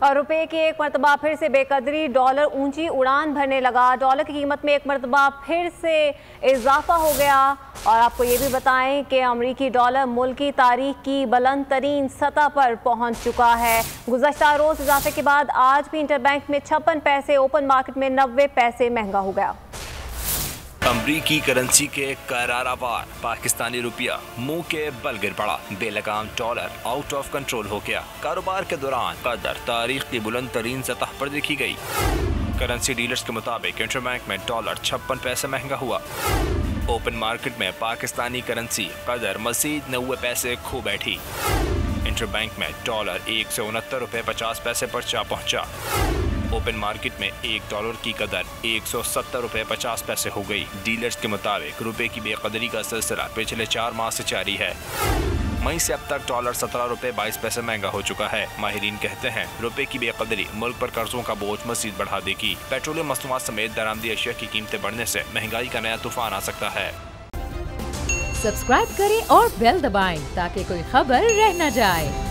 और रुपए की एक मरतबा फिर से बेकदरी, डॉलर ऊंची उड़ान भरने लगा। डॉलर की कीमत में एक मरतबा फिर से इजाफा हो गया। और आपको ये भी बताएं कि अमरीकी डॉलर मुल्क की तारीख की बुलंद तरीन सतह पर पहुंच चुका है। गुज़श्ता रोज इजाफे के बाद आज भी इंटरबैंक में 56 पैसे, ओपन मार्केट में 90 पैसे महंगा हो गया। अमरीकी करेंसी के करारावार पाकिस्तानी रुपया मुंह के बल गिर पड़ा। बेलगाम डॉलर आउट ऑफ कंट्रोल हो गया। कारोबार के दौरान कदर तारीख की बुलंद तरीन सतह पर देखी गई। करेंसी डीलर्स के मुताबिक इंटरबैंक में डॉलर 56 पैसे महंगा हुआ। ओपन मार्केट में पाकिस्तानी करेंसी कदर मजीद 90 पैसे खो बैठी। इंटरबैंक में डॉलर 169 रुपये 50 पैसे पर जा पहुंचा। ओपन मार्केट में $1 की कदर 170 रुपये 50 पैसे हो गई। डीलर्स के मुताबिक रुपए की बेकदरी का सिलसिला पिछले 4 माह से जारी है। मई से अब तक डॉलर 17 रुपये 22 पैसे महंगा हो चुका है। माहिरीन कहते हैं रुपए की बेकदरी मुल्क पर कर्जों का बोझ मजीद बढ़ा देगी। पेट्रोलियम मसनूआत समेत दरामदी अशिया की कीमतें बढ़ने से महंगाई का नया तूफान आ सकता है। सब्सक्राइब करें और बेल दबाएं ताकि कोई खबर रह न जाए।